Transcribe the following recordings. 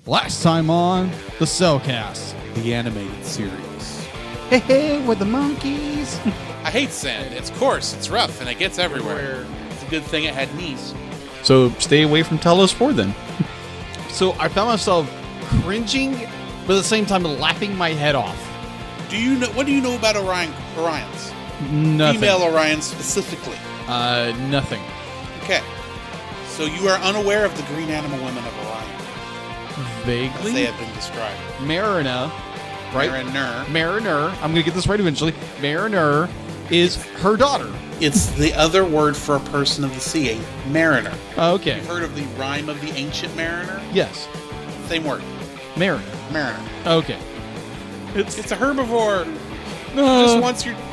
Last time on the Cellcast. The animated series. Hey, with the monkeys. I hate sand. It's coarse, it's rough, and it gets everywhere. It's a good thing it had knees. So stay away from Talos 4 then. So I found myself cringing, but at the same time laughing my head off. What do you know about Orions? Nothing. Female Orions specifically. Nothing. Okay. So you are unaware of the green animal women of Orion. Vaguely. As they have been described. Mariner, right? Mariner. I'm going to get this right eventually. Mariner is her daughter. It's the other word for a person of the sea, a mariner. Okay. You've heard of the rhyme of the ancient mariner? Yes. Same word. Mariner. Okay. It's a herbivore.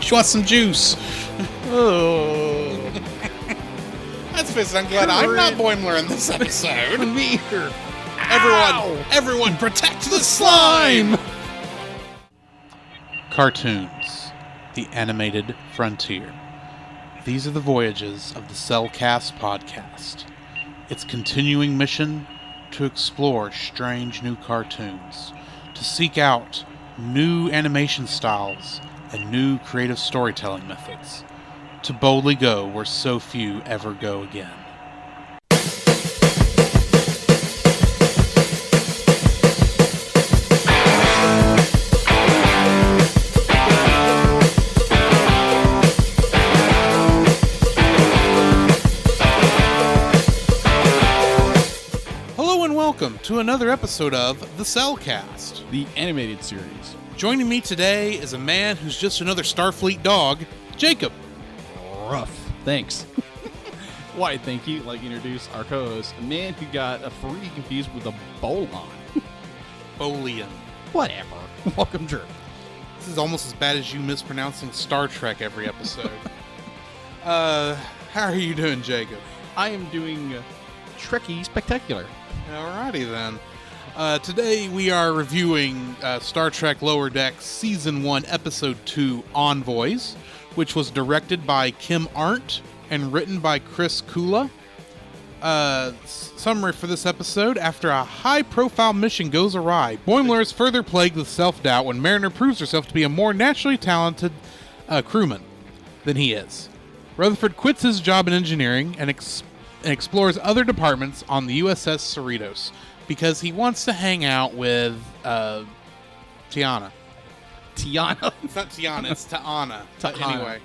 She wants some juice. Oh. Let's face it, I'm glad I'm not Boimler in this episode. Me here. Everyone protect the slime! Cartoons. The animated frontier. These are the voyages of the Cellcast podcast. Its continuing mission to explore strange new cartoons, to seek out new animation styles and new creative storytelling methods, to boldly go where so few ever go again. Welcome to another episode of The Cellcast, the animated series. Joining me today is a man who's just another Starfleet dog, Jacob. Rough. Thanks. Why, thank you. Like, introduce our co-host, a man who got a free confused with a bolon. Bolian. Whatever. Welcome, Drew. This is almost as bad as you mispronouncing Star Trek every episode. How are you doing, Jacob? I am doing Trekkie spectacular. Alrighty then. Today we are reviewing Star Trek Lower Decks Season 1, Episode 2, Envoys, which was directed by Kim Arndt and written by Chris Kula. Summary for this episode: after a high-profile mission goes awry, Boimler is further plagued with self-doubt when Mariner proves herself to be a more naturally talented crewman than he is. Rutherford quits his job in engineering and explores other departments on the USS Cerritos because he wants to hang out with Tiana. Tiana? It's not Tiana, it's Ta'ana. Anyway.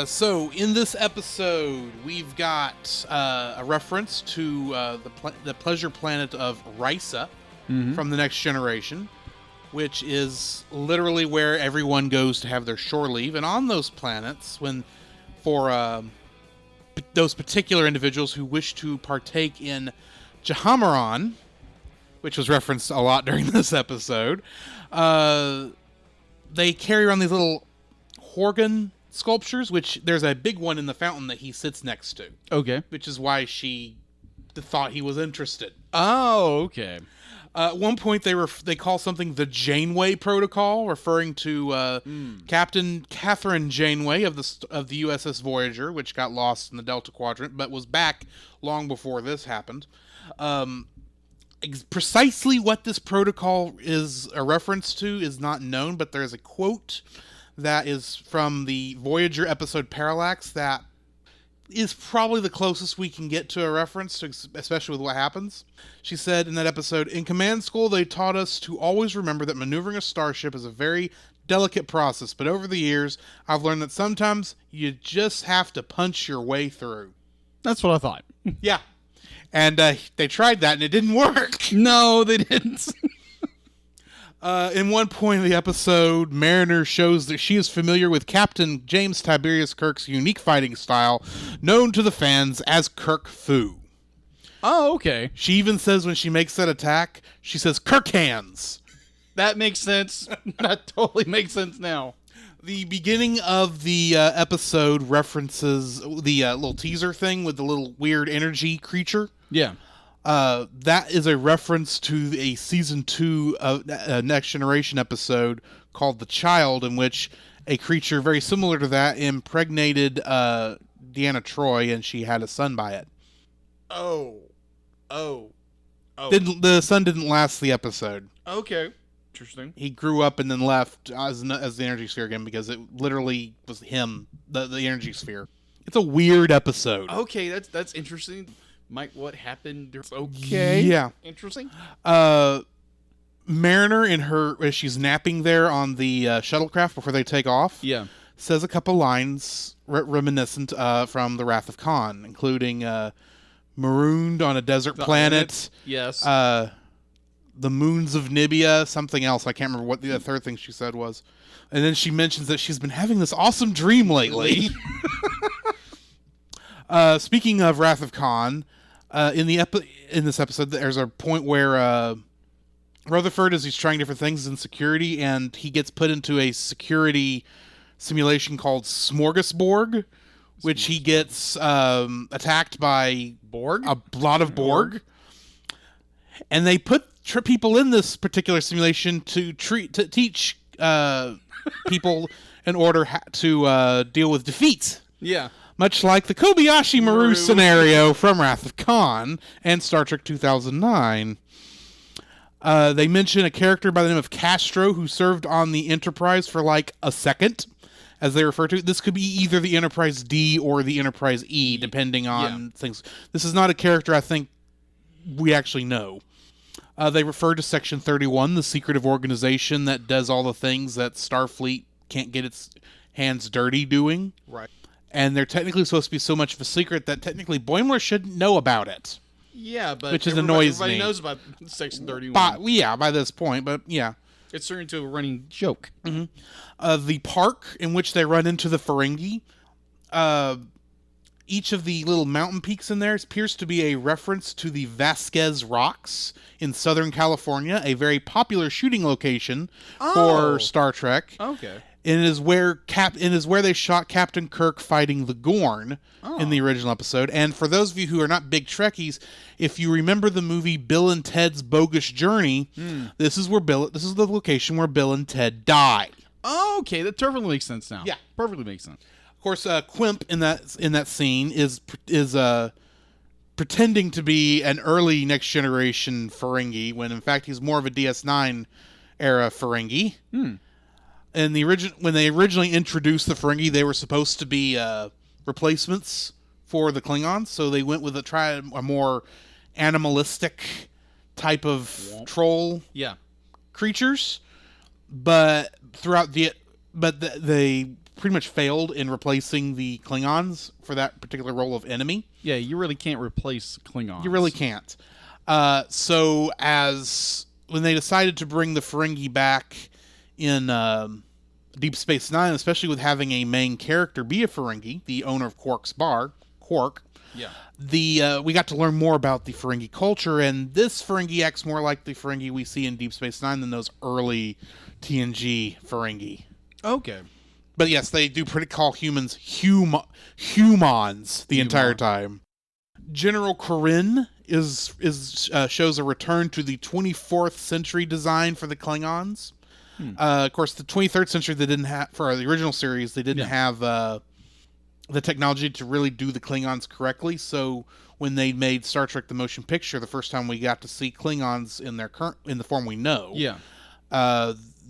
So in this episode, we've got a reference to the pleasure planet of Risa from The Next Generation, which is literally where everyone goes to have their shore leave. And on those planets, for those particular individuals who wish to partake in Jahamaran, which was referenced a lot during this episode, they carry around these little Horgan sculptures, which there's a big one in the fountain that he sits next to. Okay. Which is why she thought he was interested. Oh, okay. At one point, they call something the Janeway Protocol, referring to Captain Catherine Janeway of the USS Voyager, which got lost in the Delta Quadrant, but was back long before this happened. Precisely what this protocol is a reference to is not known, but there is a quote that is from the Voyager episode Parallax that is probably the closest we can get to a reference, especially with what happens. She said in that episode, "In command school, they taught us to always remember that maneuvering a starship is a very delicate process, but over the years, I've learned that sometimes you just have to punch your way through." That's what I thought. Yeah. And they tried that, and it didn't work. No, they didn't. In one point of the episode, Mariner shows that she is familiar with Captain James Tiberius Kirk's unique fighting style, known to the fans as Kirk Fu. Oh, okay. She even says when she makes that attack, she says, "Kirk hands." That makes sense. That totally makes sense now. The beginning of the episode references the little teaser thing with the little weird energy creature. Yeah. That is a reference to a season 2 of Next Generation episode called The Child, in which a creature very similar to that impregnated Deanna Troi, and she had a son by it. Oh. Oh. The son didn't last the episode. Okay. Interesting. He grew up and then left as the energy sphere again because it literally was him, the energy sphere. It's a weird episode. Okay, that's interesting. Mike, what happened? Okay. Yeah. Interesting. Mariner as she's napping there on the shuttlecraft before they take off. Yeah. Says a couple lines reminiscent from the Wrath of Khan, including marooned on a desert planet. Yes. The moons of Nibia, something else. I can't remember what the third thing she said was. And then she mentions that she's been having this awesome dream lately. Speaking of Wrath of Khan, in this episode, there's a point where Rutherford, as he's trying different things in security, and he gets put into a security simulation called Smorgasbord, which he gets attacked by a lot of Borg. And they put people in this particular simulation to teach people in order to deal with defeat. Yeah. Much like the Kobayashi Maru scenario from Wrath of Khan and Star Trek 2009. They mention a character by the name of Castro who served on the Enterprise for like a second, as they refer to it. This could be either the Enterprise D or the Enterprise E, depending on things. This is not a character I think we actually know. They refer to Section 31, the secretive organization that does all the things that Starfleet can't get its hands dirty doing. Right. And they're technically supposed to be so much of a secret that technically Boimler shouldn't know about it. Yeah, but which annoys everybody me. knows about Section 31. By this point, but yeah. It's turned into a running joke. Mm-hmm. The park in which they run into the Ferengi, each of the little mountain peaks in there appears to be a reference to the Vasquez Rocks in Southern California, a very popular shooting location for Star Trek. Okay. And it is where they shot Captain Kirk fighting the Gorn in the original episode. And for those of you who are not big Trekkies, if you remember the movie Bill and Ted's Bogus Journey, this is the location where Bill and Ted die. Oh, okay, that perfectly makes sense now. Yeah, perfectly makes sense. Of course, Quimp in that scene is pretending to be an early Next Generation Ferengi when in fact he's more of a DS9 era Ferengi. And when they originally introduced the Ferengi, they were supposed to be replacements for the Klingons, so they went with a more animalistic type of troll creatures. But they pretty much failed in replacing the Klingons for that particular role of enemy. Yeah, you really can't replace Klingons. You really can't. So when they decided to bring the Ferengi back in Deep Space Nine, especially with having a main character be a Ferengi, the owner of Quark's bar, Quark. Yeah. We got to learn more about the Ferengi culture, and this Ferengi acts more like the Ferengi we see in Deep Space Nine than those early TNG Ferengi. Okay. But yes, they do call humans humans the entire time. General Corinne shows a return to the 24th century design for the Klingons. Of course, the 23rd century they didn't have for the original series. They didn't have the technology to really do the Klingons correctly. So when they made Star Trek: The Motion Picture, the first time we got to see Klingons in the form we know,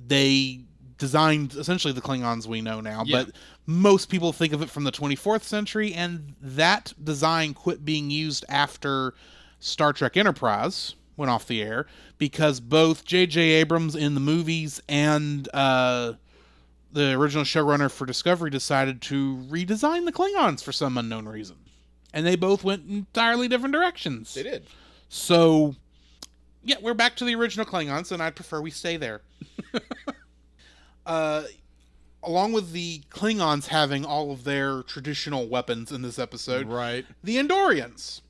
they designed essentially the Klingons we know now. But most people think of it from the 24th century, and that design quit being used after Star Trek Enterprise went off the air, because both J.J. Abrams in the movies and the original showrunner for Discovery decided to redesign the Klingons for some unknown reason. And they both went entirely different directions. They did. So, yeah, we're back to the original Klingons, and I'd prefer we stay there. Along with the Klingons having all of their traditional weapons in this episode, right? The Andorians,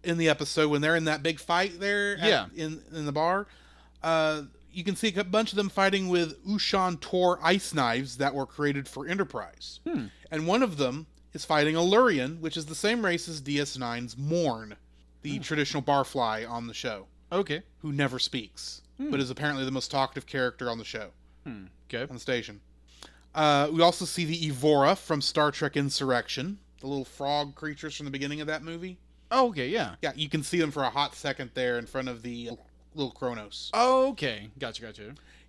in the episode when they're in that big fight there in the bar, you can see a bunch of them fighting with Ushan Tor ice knives that were created for Enterprise. And one of them is fighting a Lurian, which is the same race as DS9's Morn, the traditional barfly on the show. Okay. Who never speaks, but is apparently the most talkative character on the show. Okay. On the station. We also see the Evora from Star Trek Insurrection, the little frog creatures from the beginning of that movie. Oh, okay, yeah. Yeah, you can see them for a hot second there in front of the little Kronos. Oh, okay. Gotcha.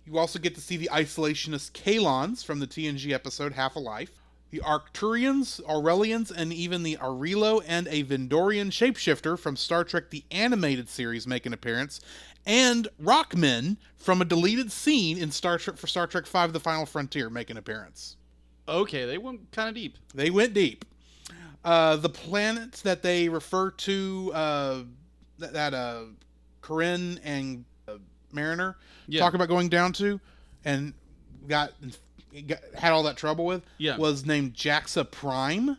You also get to see the isolationist Kalons from the TNG episode Half a Life. The Arcturians, Aurelians, and even the Arilo and a Vendorian shapeshifter from Star Trek the Animated Series make an appearance. And Rockmen from a deleted scene in Star Trek V The Final Frontier make an appearance. Okay, they went kind of deep. They went deep. The planets that they refer to, Corinne and Mariner talk about going down to, and had all that trouble with, was named Jaxa Prime.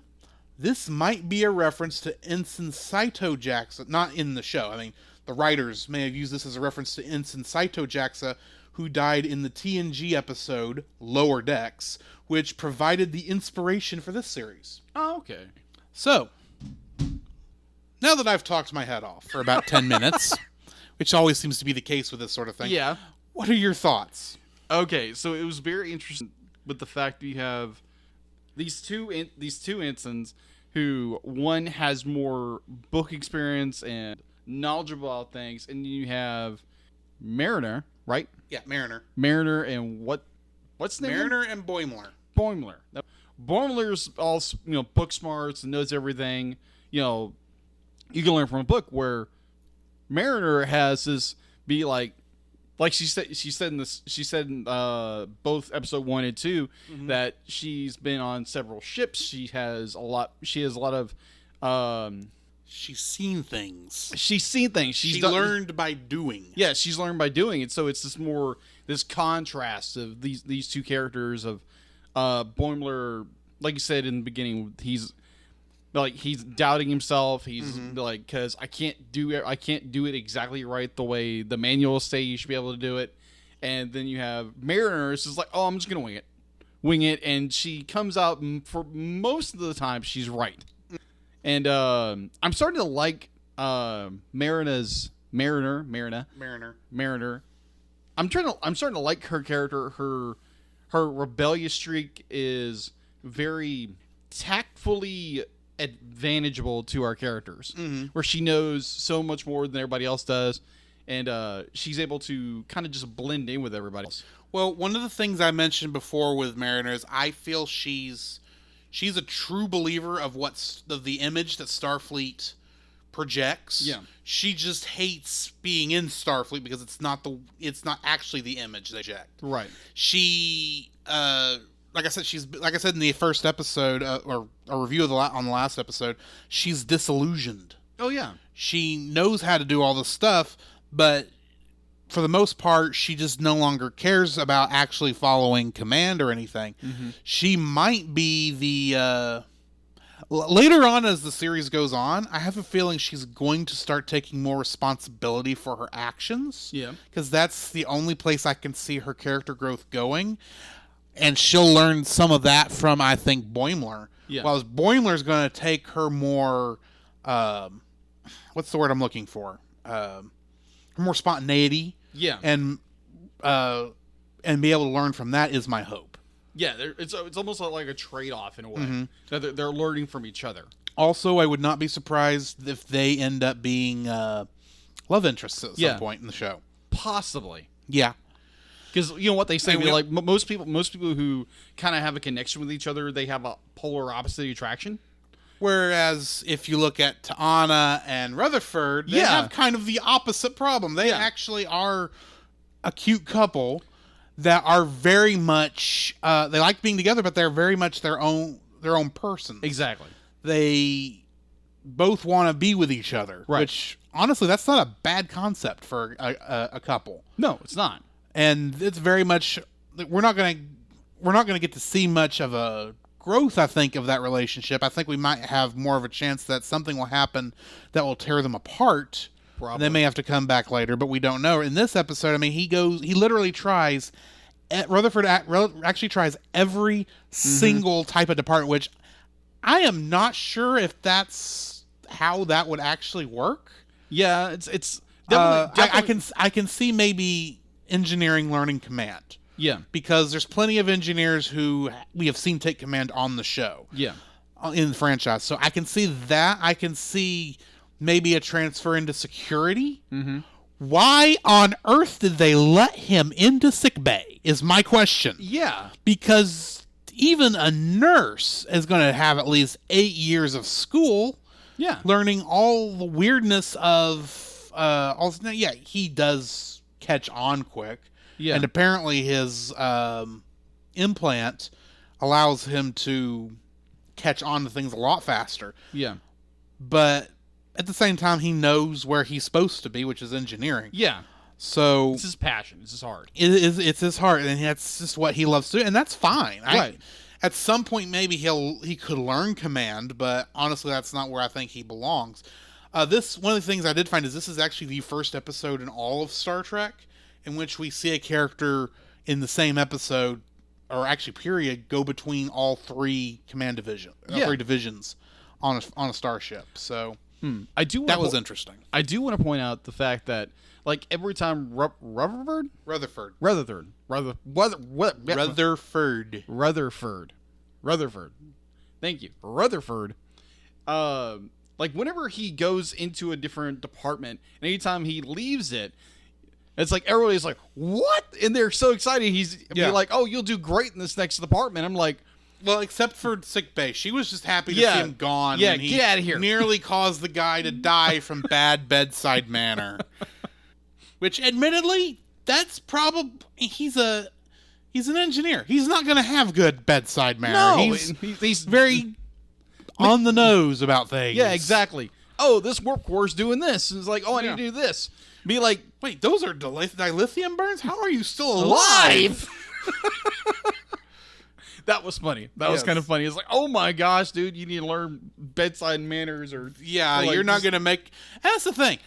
This might be a reference to Ensign Saito Jaxa, not in the show. I mean, the writers may have used this as a reference to Ensign Saito Jaxa, who died in the TNG episode Lower Decks, which provided the inspiration for this series. Oh, okay. So, now that I've talked my head off for about 10 minutes, which always seems to be the case with this sort of thing, what are your thoughts? Okay, so it was very interesting with the fact that you have these two ensigns who one has more book experience and knowledge about things, and you have Mariner, right? Yeah, Mariner. Mariner and what's the name? Mariner and Boimler. Boimler's all book smarts and knows everything. You can learn from a book, where Mariner has this be like she said in both episode 1 and 2 that she's been on several ships. She has a lot of she's seen things. She learned by doing. Yeah, she's learned by doing it. So it's this contrast of these two characters of Boimler, like you said in the beginning, he's doubting himself. He's like, because I can't do it exactly right the way the manuals say you should be able to do it. And then you have Mariner, it's just like, oh, I'm just gonna wing it, and she comes out, and for most of the time she's right. And I'm starting to like Mariner. I'm starting to like her character. Her rebellious streak is very tactfully advantageable to our characters, where she knows so much more than everybody else does, and she's able to kind of just blend in with everybody else. Well, one of the things I mentioned before with Mariner is I feel she's a true believer of the image that Starfleet projects. Yeah. She just hates being in Starfleet because it's not actually the image they project. Right. She like I said in the first episode, or a review on the last episode, she's disillusioned. Oh yeah. She knows how to do all this stuff, but for the most part, she just no longer cares about actually following command or anything. She might be the later on as the series goes on, I have a feeling she's going to start taking more responsibility for her actions. Yeah. Because that's the only place I can see her character growth going. And she'll learn some of that from, I think, Boimler. Yeah. While Boimler's going to take her more, what's the word I'm looking for? More spontaneity. Yeah. And be able to learn from that is my hope. Yeah, it's almost like a trade-off in a way. They're learning from each other. Also, I would not be surprised if they end up being love interests at some point in the show. Possibly. Yeah. Because you know what they say, like most people who kind of have a connection with each other, they have a polar opposite attraction. Whereas if you look at T'Ana and Rutherford, they have kind of the opposite problem. They actually are a cute couple that are very much they like being together, but they're very much their own person. Exactly. They both want to be with each other, right. Which honestly, that's not a bad concept for a couple. No, it's not. And it's very much we're not going to get to see much of a growth, I think, of that relationship. I think we might have more of a chance that something will happen that will tear them apart. Probably. They may have to come back later, but we don't know. In this episode, I mean, he literally tries. Rutherford actually tries every single type of department, which I am not sure if that's how that would actually work. Yeah, it's definitely. I can see maybe engineering learning command. Yeah, because there's plenty of engineers who we have seen take command on the show. Yeah, in the franchise, so I can see that. I can see maybe a transfer into security. Mm-hmm. Why on earth did they let him into sickbay is my question. Yeah. Because even a nurse is going to have at least 8 years of school. Yeah. Learning all the weirdness of... he does catch on quick. Yeah. And apparently his implant allows him to catch on to things a lot faster. Yeah. But at the same time, he knows where he's supposed to be, which is engineering. Yeah. So it's his passion. It's his heart. It's his heart, and that's just what he loves to do, and that's fine. Right. At some point, maybe he could learn command, but honestly, that's not where I think he belongs. One of the things I did find is this is actually the first episode in all of Star Trek in which we see a character in the same episode, or actually period, go between all three three divisions on a starship. So that was interesting. I do want to point out the fact that, like, every time Rutherford. Thank you, Rutherford. Like, whenever he goes into a different department, and anytime he leaves it, it's like everybody's like, "What?" And they're so excited. Be like, "Oh, you'll do great in this next department." I'm like, well, except for sickbay, she was just happy to see him gone. Yeah, get out of here. Nearly caused the guy to die from bad bedside manner. Which, admittedly, that's probably he's an engineer. He's not going to have good bedside manner. No, he's very on the nose about things. Yeah, exactly. Oh, this warp core is doing this. And it's like, oh, I need to do this. Be like, wait, those are dilithium burns? How are you still alive? That was funny. That was kind of funny. It's like, oh my gosh, dude, you need to learn bedside manners or you're not going to make. And that's the thing.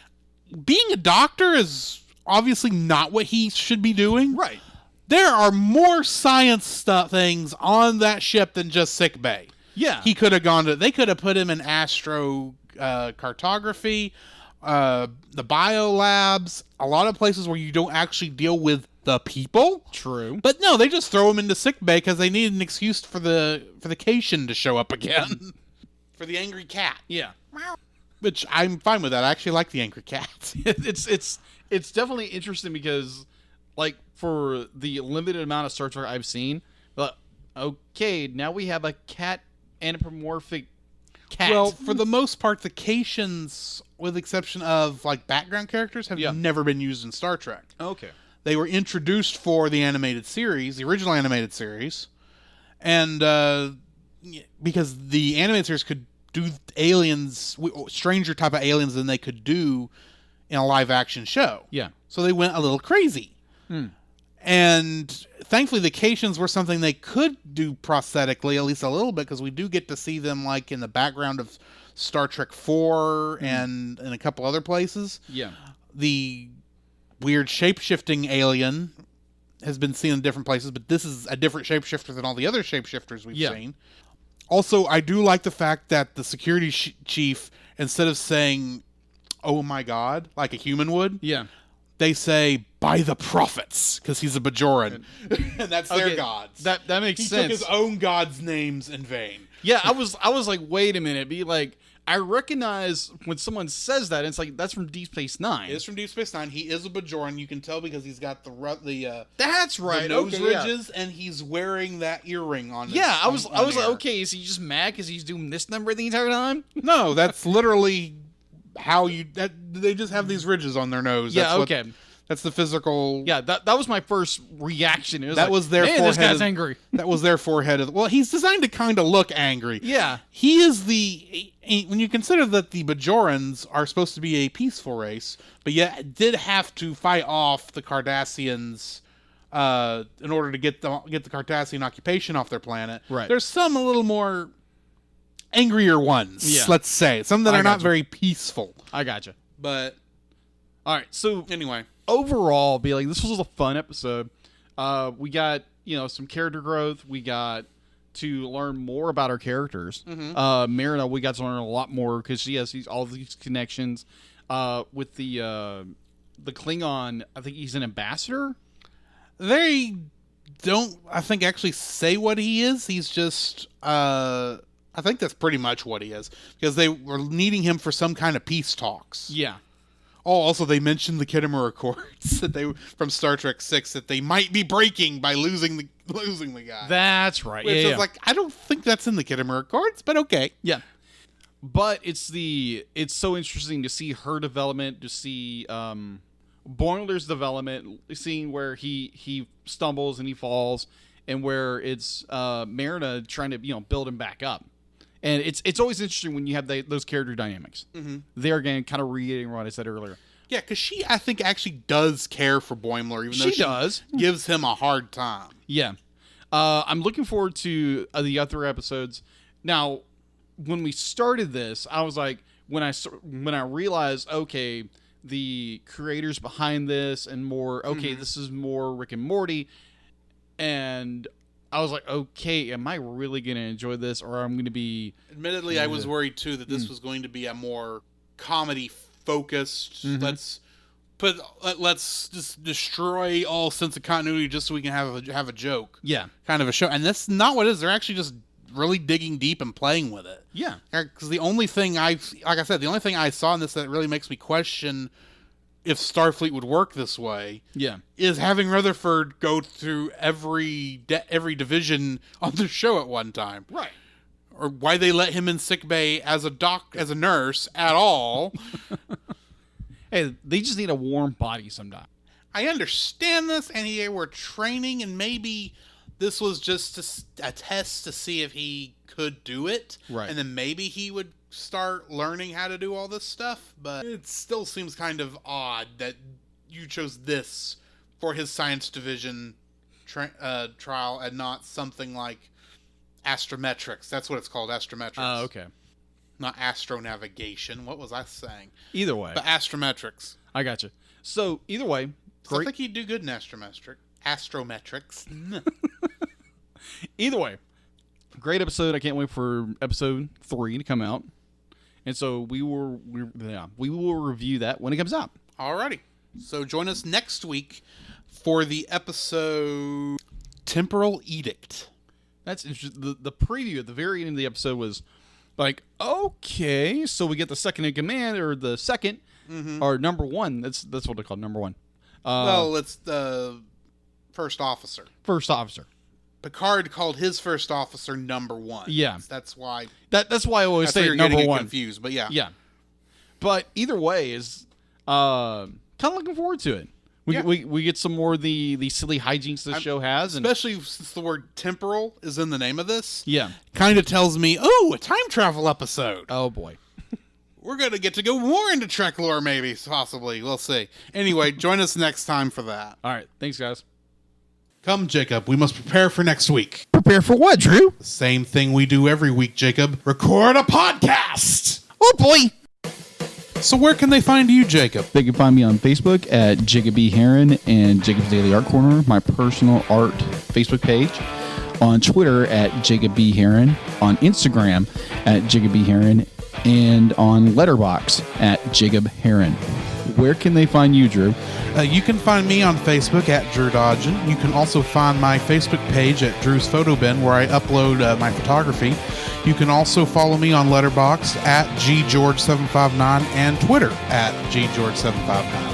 Being a doctor is obviously not what he should be doing. Right. There are more science things on that ship than just sickbay. Yeah. He could have gone to. They could have put him in astro cartography, the bio labs, a lot of places where you don't actually deal with the people. True. But no, they just throw him into sickbay because they need an excuse for the Cation to show up again. For the angry cat. Yeah. Which I'm fine with that. I actually like the angry cat. It's definitely interesting because, like, for the limited amount of Star Trek I've seen, okay, now we have a cat anthropomorphic cat. Well, for the most part, the Cations, with the exception of like background characters, have never been used in Star Trek. Okay. They were introduced for the animated series, the original animated series, and because the animated series could do aliens, stranger type of aliens than they could do in a live action show. Yeah. So they went a little crazy. And thankfully the Cations were something they could do prosthetically, at least a little bit, because we do get to see them like in the background of Star Trek 4 and in a couple other places. Yeah. The weird shape-shifting alien has been seen in different places, but this is a different shapeshifter than all the other shapeshifters we've seen. Also, I do like the fact that the security chief, instead of saying, "Oh my God," like a human would, they say, "By the prophets," because he's a Bajoran. And that's their gods. That makes sense. He took his own gods' names in vain. Yeah, I was like, wait a minute. Be like, I recognize when someone says that, it's like, that's from Deep Space Nine. It is from Deep Space Nine. He is a Bajoran. You can tell because he's got the that's right. The nose ridges, and he's wearing that earring on his I was like, okay, is he just mad because he's doing this number the entire time? No, that's literally how they just have these ridges on their nose. Yeah, okay. That's the physical. Yeah, that was my first reaction. It was that was their forehead. This guy's angry. That was their forehead. Well, he's designed to kind of look angry. Yeah. He is when you consider that the Bajorans are supposed to be a peaceful race, but yet did have to fight off the Cardassians in order to get the Cardassian occupation off their planet. Right. There's some a little more angrier ones, let's say. Some that are not very peaceful. I gotcha. But all right, so anyway, overall, be like, this was a fun episode. We got some character growth. We got to learn more about our characters. Marina, we got to learn a lot more because she has all these connections with the Klingon. I think he's an ambassador. They don't, I think, actually say what he is. He's just I think that's pretty much what he is, because they were needing him for some kind of peace talks. Yeah. Oh, also they mentioned the Khitomer Accords that they from Star Trek VI that they might be breaking by losing the guy. That's right. Which yeah, is like, I don't think that's in the Khitomer Accords, but okay. Yeah. But it's so interesting to see her development, to see Boimler's development, seeing where he stumbles and he falls, and where it's Marina trying to build him back up. And it's always interesting when you have those character dynamics. Mm-hmm. There again, kind of reiterating what I said earlier. Yeah, because she, I think, actually does care for Boimler, even though she does gives him a hard time. Yeah. I'm looking forward to the other episodes. Now, when we started this, I was like, when I realized, okay, the creators behind this and more, okay, this is more Rick and Morty, and I was like, okay, am I really going to enjoy this, or I'm going to be... Admittedly, I was worried, too, that this was going to be a more comedy-focused, let's just destroy all sense of continuity just so we can have a joke. Yeah. Kind of a show. And that's not what it is. They're actually just really digging deep and playing with it. Yeah. Because the only thing I saw in this that really makes me question if Starfleet would work this way, is having Rutherford go through every division on the show at one time, right? Or why they let him in sickbay as a nurse at all. Hey, they just need a warm body sometime. I understand this, and they were training, and maybe this was just a test to see if he could do it, right? And then maybe he would start learning how to do all this stuff, but it still seems kind of odd that you chose this for his science division trial and not something like astrometrics. That's what it's called, astrometrics. Oh, okay. Not astronavigation. What was I saying? Either way. But astrometrics. I gotcha. So, either way. Great. I think he'd do good in astrometrics. Either way. Great episode. I can't wait for episode 3 to come out. And so we will review that when it comes out. Alrighty. So join us next week for the episode Temporal Edict. That's interesting. The preview at the very end of the episode was like, okay, so we get the second in command, or the second, or number one. That's what they call number one. Well, it's the first officer. First officer. Picard called his first officer number 1. Yeah, that's why. That's why I always say number 1. Confused, but yeah. But either way, is kind of looking forward to it. We get some more of the silly hijinks the show has, especially since the word temporal is in the name of this. Yeah, kind of tells me, a time travel episode. Oh boy. We're going to get to go more into Trek lore, maybe, possibly. We'll see. Anyway, join us next time for that. All right. Thanks, guys. Come, Jacob. We must prepare for next week. Prepare for what, Drew? The same thing we do every week, Jacob. Record a podcast. Oh, boy. So where can they find you, Jacob? They can find me on Facebook at Jacob B. Heron and Jacob's Daily Art Corner, my personal art Facebook page. On Twitter at Jacob B. Heron. On Instagram at Jacob B. Heron. And on Letterboxd at Jacob Heron. Where can they find you, Drew? You can find me on Facebook at Drew Dodgen. You can also find my Facebook page at Drew's Photo Bin, where I upload my photography. You can also follow me on Letterboxd at GGeorge759 and Twitter at GGeorge759.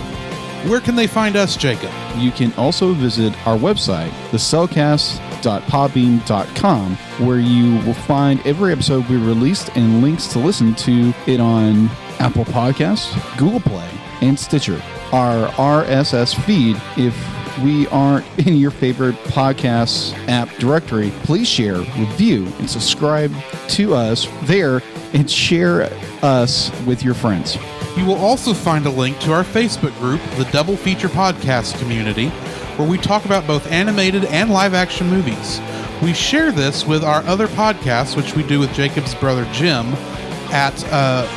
Where can they find us, Jacob? You can also visit our website, thecellcast.podbean.com, where you will find every episode we released and links to listen to it on Apple Podcasts, Google Play, and Stitcher. Our RSS feed, if we aren't in your favorite podcast app directory, please share, review, and subscribe to us there and share us with your friends. You will also find a link to our Facebook group, the Double Feature Podcast Community, where we talk about both animated and live-action movies. We share this with our other podcasts, which we do with Jacob's brother Jim, at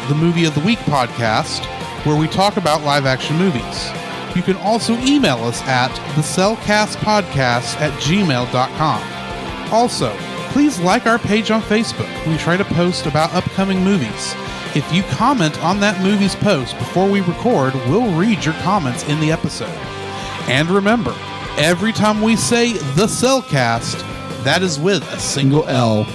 the Movie of the Week podcast, where we talk about live-action movies. You can also email us at thecellcastpodcast@gmail.com. Also, please like our page on Facebook. We try to post about upcoming movies. If you comment on that movie's post before we record, we'll read your comments in the episode. And remember, every time we say The Cellcast, that is with a single L.